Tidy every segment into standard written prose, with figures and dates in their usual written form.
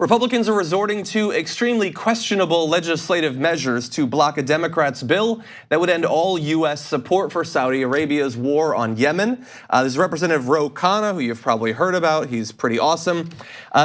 Republicans are resorting to extremely questionable legislative measures to block a Democrats' bill that would end all US support for Saudi Arabia's war on Yemen. This is Representative Ro Khanna, who you've probably heard about. He's pretty awesome.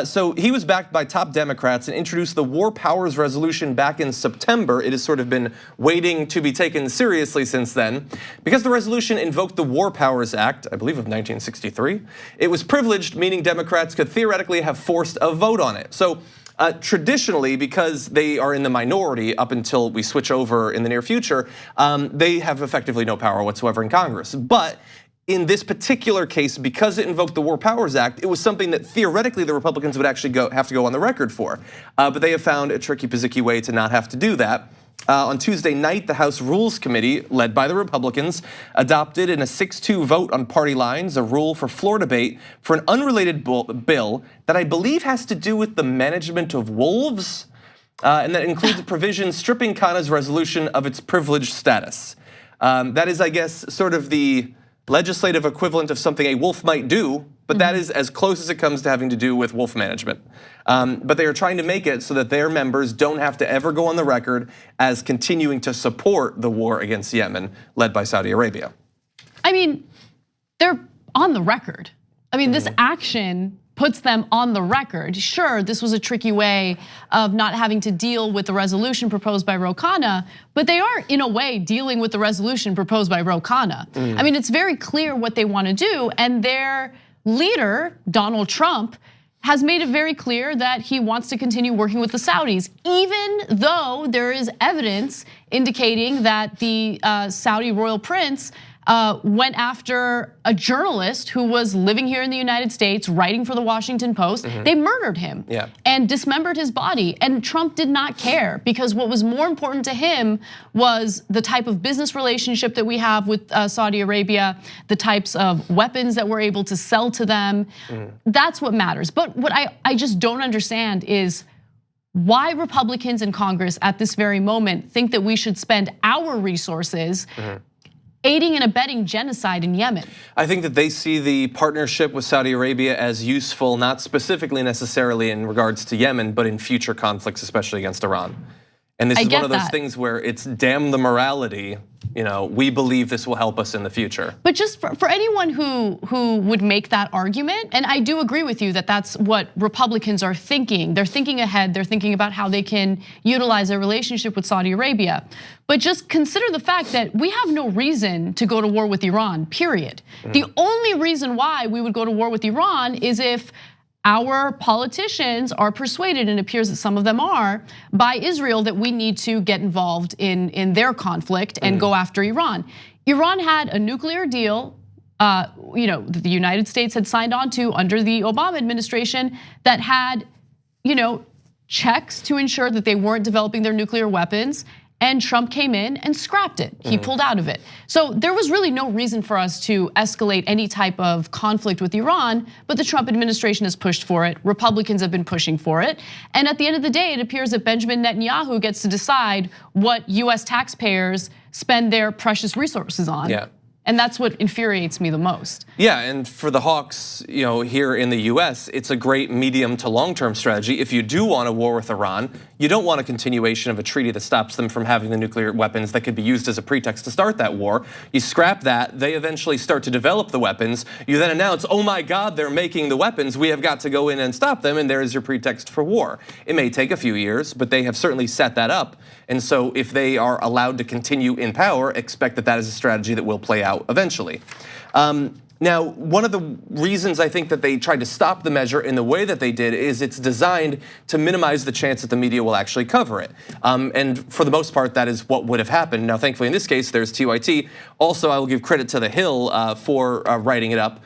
So he was backed by top Democrats and introduced the War Powers Resolution back in September. It has sort of been waiting to be taken seriously since then. Because the resolution invoked the War Powers Act, I believe of 1963, it was privileged, meaning Democrats could theoretically have forced a vote on it. So traditionally, because they are in the minority up until we switch over in the near future, they have effectively no power whatsoever in Congress. But in this particular case, because it invoked the War Powers Act, it was something that theoretically the Republicans would actually have to go on the record for. But they have found a tricky pizzicky way to not have to do that. On Tuesday night, the House Rules Committee, led by the Republicans, adopted in a 6-2 vote on party lines a rule for floor debate for an unrelated bill that I believe has to do with the management of wolves, and that includes a provision stripping Khanna's resolution of its privileged status. That is, I guess, sort of the legislative equivalent of something a wolf might do, but that is as close as it comes to having to do with wolf management. But they are trying to make it so that their members don't have to ever go on the record as continuing to support the war against Yemen led by Saudi Arabia. I mean, they're on the record. I mean, this action puts them on the record. Sure, this was a tricky way of not having to deal with the resolution proposed by Ro Khanna, but they are in a way dealing with the resolution proposed by Ro Khanna. I mean, it's very clear what they want to do, and their leader, Donald Trump, has made it very clear that he wants to continue working with the Saudis, even though there is evidence indicating that the Saudi royal prince went after a journalist who was living here in the United States, writing for the Washington Post. They murdered him and dismembered his body. And Trump did not care, because what was more important to him was the type of business relationship that we have with Saudi Arabia, the types of weapons that we're able to sell to them. That's what matters. But what I just don't understand is why Republicans in Congress at this very moment think that we should spend our resources aiding and abetting genocide in Yemen. I think that they see the partnership with Saudi Arabia as useful, not specifically necessarily in regards to Yemen, but in future conflicts, especially against Iran. And this is one of those things where it's damn the morality. We believe this will help us in the future. But just for anyone who would make that argument, and I do agree with you that that's what Republicans are thinking. They're thinking ahead, they're thinking about how they can utilize their relationship with Saudi Arabia. But just consider the fact that we have no reason to go to war with Iran, period. The only reason why we would go to war with Iran is if our politicians are persuaded, and it appears that some of them are, by Israel that we need to get involved in their conflict and go after Iran. Iran had a nuclear deal, that the United States had signed on to under the Obama administration that had, checks to ensure that they weren't developing their nuclear weapons. And Trump came in and scrapped it. He pulled out of it. So there was really no reason for us to escalate any type of conflict with Iran, but the Trump administration has pushed for it. Republicans have been pushing for it. And at the end of the day, it appears that Benjamin Netanyahu gets to decide what US taxpayers spend their precious resources on. And that's what infuriates me the most. Yeah, and for the hawks, here in the US, it's a great medium to long-term strategy. If you do want a war with Iran, you don't want a continuation of a treaty that stops them from having the nuclear weapons that could be used as a pretext to start that war. You scrap that, they eventually start to develop the weapons. You then announce, oh my God, they're making the weapons. We have got to go in and stop them, and there is your pretext for war. It may take a few years, but they have certainly set that up. And so if they are allowed to continue in power, expect that that is a strategy that will play out eventually. Now, one of the reasons I think that they tried to stop the measure in the way that they did is it's designed to minimize the chance that the media will actually cover it. And for the most part, that is what would have happened. Now, thankfully, in this case, there's TYT. Also, I will give credit to The Hill for writing it up.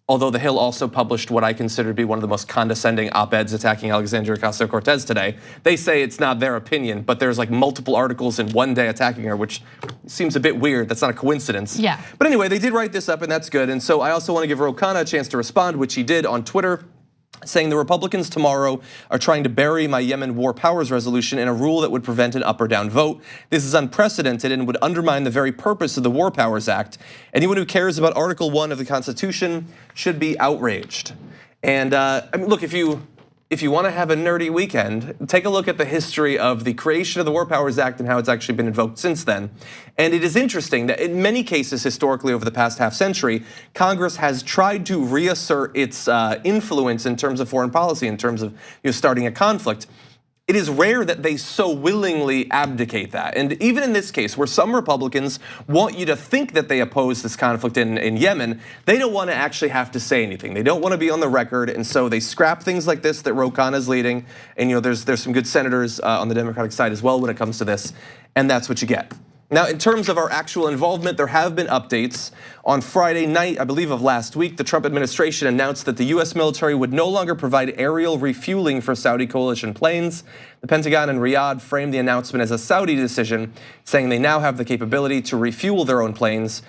Although The Hill also published what I consider to be one of the most condescending op-eds attacking Alexandria Ocasio-Cortez today. They say it's not their opinion, but there's like multiple articles in one day attacking her, which seems a bit weird. That's not a coincidence. But anyway, they did write this up, and that's good. And so I also want to give Ro Khanna a chance to respond, which he did on Twitter, saying the Republicans tomorrow are trying to bury my Yemen War Powers Resolution in a rule that would prevent an up or down vote. This is unprecedented and would undermine the very purpose of the War Powers Act. Anyone who cares about Article 1 of the Constitution should be outraged. And I mean, look, if you if you want to have a nerdy weekend, take a look at the history of the creation of the War Powers Act and how it's actually been invoked since then. And it is interesting that in many cases historically over the past half century, Congress has tried to reassert its influence in terms of foreign policy, in terms of starting a conflict. It is rare that they so willingly abdicate that. And even in this case, where some Republicans want you to think that they oppose this conflict in Yemen, they don't want to actually have to say anything. They don't want to be on the record, and so they scrap things like this that Ro Khanna is leading. And there's some good senators on the Democratic side as well when it comes to this, and that's what you get. Now, in terms of our actual involvement, there have been updates. On Friday night, I believe of last week, the Trump administration announced that the US military would no longer provide aerial refueling for Saudi coalition planes. The Pentagon and Riyadh framed the announcement as a Saudi decision, saying they now have the capability to refuel their own planes.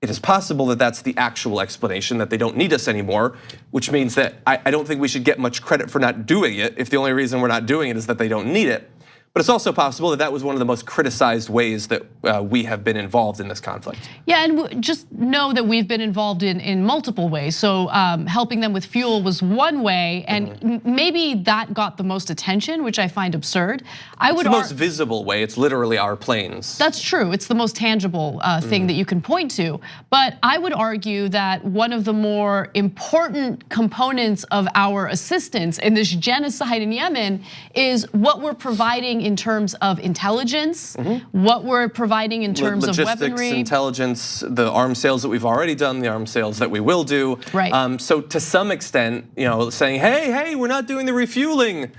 It is possible that that's the actual explanation, that they don't need us anymore, which means that I don't think we should get much credit for not doing it if the only reason we're not doing it is that they don't need it. But it's also possible that that was one of the most criticized ways that we have been involved in this conflict. Yeah, and just know that we've been involved in multiple ways. So helping them with fuel was one way, and maybe that got the most attention, which I find absurd. It's the most visible way. It's literally our planes. That's true. It's the most tangible thing that you can point to. But I would argue that one of the more important components of our assistance in this genocide in Yemen is what we're providing in terms of intelligence, what we're providing in terms of weaponry. Intelligence, the arms sales that we've already done, the arms sales that we will do. Right. So to some extent, saying, hey, we're not doing the refueling.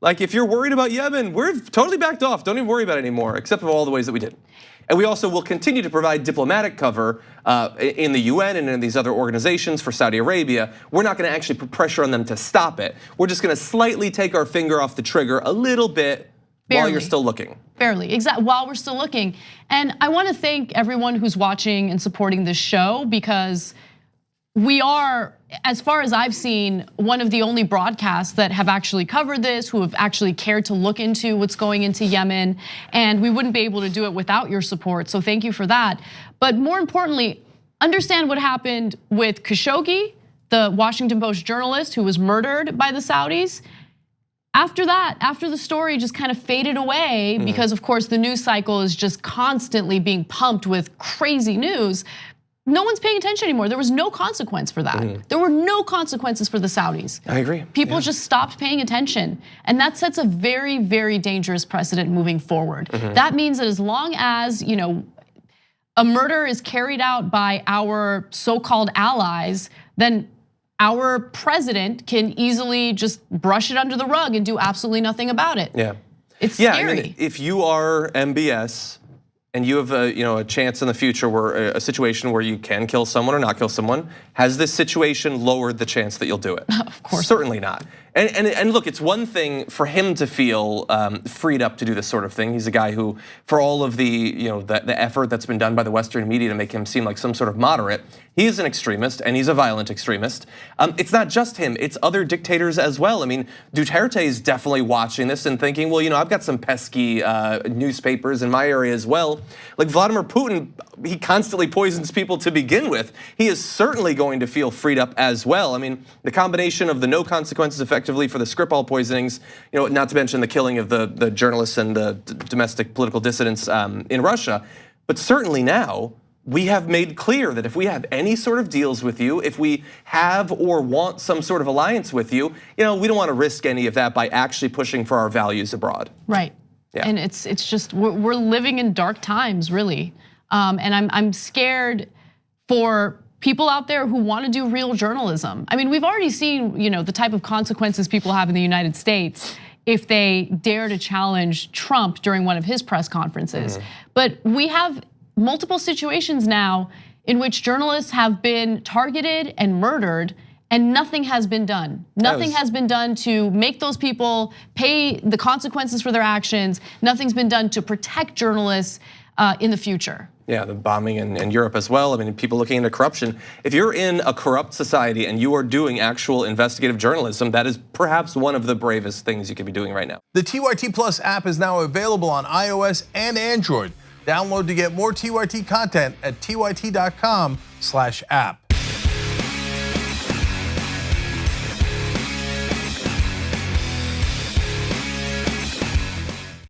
Like if you're worried about Yemen, we're totally backed off. Don't even worry about it anymore, except for all the ways that we did. And we also will continue to provide diplomatic cover in the UN and in these other organizations for Saudi Arabia. We're not going to actually put pressure on them to stop it. We're just going to slightly take our finger off the trigger a little bit. Barely. While you're still looking. Barely, exactly, while we're still looking. And I want to thank everyone who's watching and supporting this show, because we are, as far as I've seen, one of the only broadcasts that have actually covered this, who have actually cared to look into what's going into Yemen. And we wouldn't be able to do it without your support, so thank you for that. But more importantly, understand what happened with Khashoggi, the Washington Post journalist who was murdered by the Saudis. After that, after the story just kind of faded away, because of course the news cycle is just constantly being pumped with crazy news, no one's paying attention anymore. There was no consequence for that. There were no consequences for the Saudis. I agree. People just stopped paying attention. And that sets a very, very dangerous precedent moving forward. That means that as long as a murder is carried out by our so-called allies, then our president can easily just brush it under the rug and do absolutely nothing about it. Yeah, it's scary. I mean, if you are MBS and you have a chance in the future where a situation where you can kill someone or not kill someone, has this situation lowered the chance that you'll do it? Of course, certainly not. And look, it's one thing for him to feel freed up to do this sort of thing. He's a guy who, for all of the the effort that's been done by the Western media to make him seem like some sort of moderate, he is an extremist and he's a violent extremist. It's not just him; it's other dictators as well. I mean, Duterte is definitely watching this and thinking, well, I've got some pesky newspapers in my area as well. Like Vladimir Putin, he constantly poisons people to begin with. He is certainly going to feel freed up as well. I mean, the combination of the no consequences effectively for the Skripal poisonings, not to mention the killing of the journalists and the domestic political dissidents in Russia, but certainly now we have made clear that if we have any sort of deals with you, if we have or want some sort of alliance with you, we don't want to risk any of that by actually pushing for our values abroad. Right. Yeah. And it's just we're living in dark times, really, and I'm scared for people out there who want to do real journalism. I mean, we've already seen, the type of consequences people have in the United States if they dare to challenge Trump during one of his press conferences. But we have multiple situations now in which journalists have been targeted and murdered, and nothing has been done. Nothing has been done to make those people pay the consequences for their actions. Nothing's been done to protect journalists in the future. Yeah, the bombing in Europe as well. I mean, people looking into corruption. If you're in a corrupt society and you are doing actual investigative journalism, that is perhaps one of the bravest things you could be doing right now. The TYT Plus app is now available on iOS and Android. Download to get more TYT content at tyt.com/app.